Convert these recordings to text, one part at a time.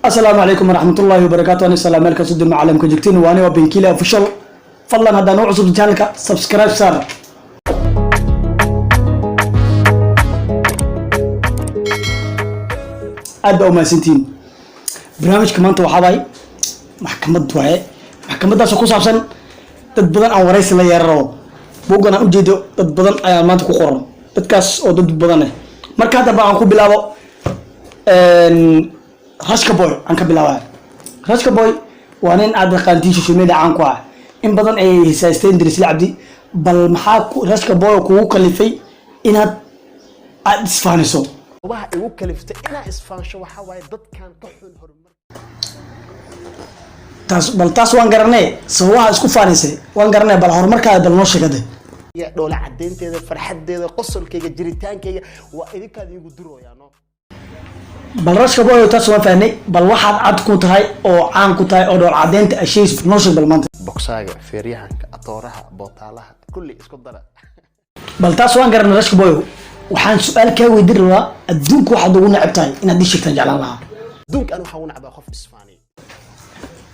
السلام عليكم ورحمة الله وبركاته. أنا سلام عليكم سيد المعلم كجكتين وأنا وبنكيلا أوفيشال. فضلا هذا نوع عصب channelك سبسكرايب صار. أدبا وما سنتين. برنامج كمان توحاي محكمة دواء محكمة دا سكوس عشان تدبلن أو رئيس لا يرى بوجنا أوجدوا تدبلن ما تكو قرن تكاس أو تدبلنه مركز هذا بقى نقول بلاو راشكا بوي عنك بلاوه راشكا بوي وانين عاد قانتي شو ميدا عنكوا إن بدن أي سايستين درس العبدي بل محاك راشكا بوي كوو كلفي إنها إسفانيسو waxa igu kaliftay ina isfaansho waxa way dad kan ka xun horumar taas waan garanay sawaha isku faanisay waan garanay bal horumarkaada bal noo sheegade ya dhola cadeynteeda farxadeeda qosolkayga jiritaankayga waa idinkaad igu durooyaan bal rashka booyo taas waan fahnay bal waxaad cad ku tahay oo caan ku tahay oo dhola cadeynta asheys noo sheeg bal maanta boxaaga feeryahanka atooraha bootaalaha kulli isku dara bal taas waan garanay rashka booyo waxaan su'aal ka weydiin rabaa adduunku waxaad ugu neceb tahay inaad ii sheegtaan jeclaan lahaa adduunka anu waxaan u necbaa qof isfaaniye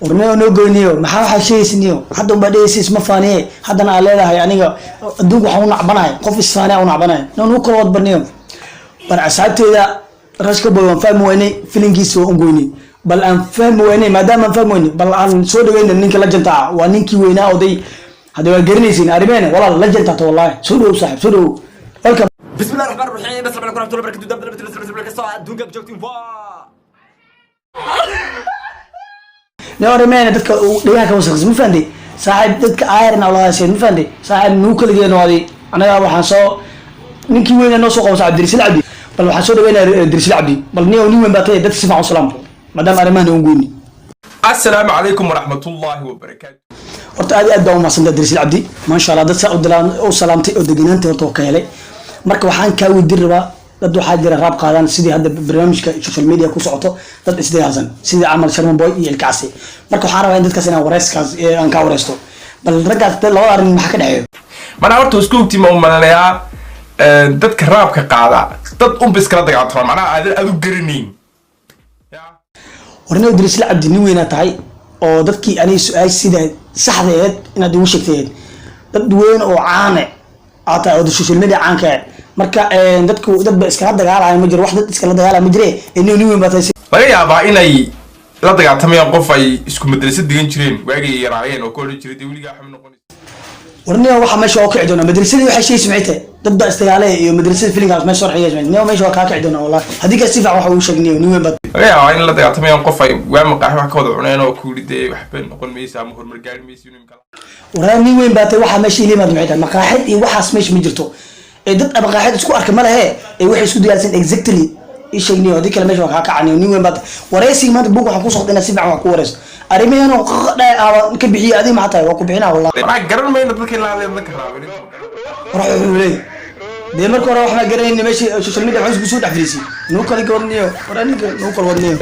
warneo noo goyniyo maxaa waxaa sheegaysniyo hadda unbaa dhegeysa isma faaniye haddana aad leedahay aniga adduunku waxaan u nacbanahay qof isfaaniya u nacbanahay noonu kala wad barniyo bal asaabteeda rashka boy waan fahmi weynay filinkiisa waa ungoynay bal aan fahmi weynay maadaama aan fahmi weynay bal aan soo dhaweyna ninka la janta ah waa ninkii weynaa oday hadda waa garanaysiin arrimeena walaal la janta ta wallahi soo dhawow saaxiib soo dhawow welcome بسم الله الرحمن الرحيم السلام عليكم ورحمه الله وبركاته دونك جوجتين ne arrimeena dadka deegaanka wasaqs ma fahantay saaxiib dadka aayarna walaal sheey ma fahantay saaxiib nuu kaligeena wadi anaga waxaan soo ninkii weynaa noo soo qabsay Abdirsiil Cabdi bal waxaan soo dhaweynaa Abdirsiil Cabdi bal nin weyn baa tahay dadka si fiican u salaamto maadaama arrimahan uu gooni السلام عليكم ورحمه الله وبركاته horta aad baa u mahadsantahay Abdirsiil Cabdi ma sha Allah dad saa u salaamtay oo deganaantay horta ka helay marka waxaan ka weydiin rabaa dad waxaa jira raab qaadan sidii hadda barnaamijka social media ku socoto dad isdayaasan sidii Amal Sharman Boy iyo Ilkaasi marka waxaan rabaa in dadkaas inaan wareyskaas aan ka wareysto bal ragaas laba arrin maxaa ka dhaxeeyo mana horta isku tima u malanayaa dadka raabka qaada dad bis kala dagaaltama macnaha aad u garaneyn warna Abdirsiil Cabdi nin weyn tahay oo dadkii ani su'aal sida saxdeed inaad ugu sheegtay dad weyn oo caan ah oo social media caan ka marka dadku dadba iska dagaalaya ma jiro wax dad iska dagaalaya ma jire inuu nin weyn baa tahay laga yaabaa inay la dagaaltamayaan qof ay isku madrasad digan jireen waagii yaraayeen oo koolin jiray wiliga xam noqonay warna waxa meesha oo ka cidona madrasadii waxa shay sumcaytay dad ba istagaalay iyo madrasada filinkaas meesha sharciga ismay meesha waa ka cidona wallahi hadii ka si fiican waxa uu sheegnay nin weyn baa laga yaabaa in la dagaaltamayaan qof ay waa maqaax wax ka wada cuneen oo ku liday waxba noqon maysa ama horumar gaari maysa inuu kala warna nin weyn baa tahay waxa meesha ilimaad maxay maqaaxid iyo waxaas meesha ma jirto ee dad maqaaxid isku arka ma lahe ee waxay isku diyaarsan exactly isheegni oo dikala meesha waa ka kacay nin weyn baa wareysi maanta buug waxa ku soo qodina si fiican wax ku wareyso arimeeno ka bixiyo adii ma tahay waa ku bixinaa wallahi ma garan mayno dadka la hadlay dadka raabin ruuxulay de marka hore wax ma garanayna meesha social media wax isku soo dhaxfirisi noo kala goodniyo waraniga noo kala wadniyo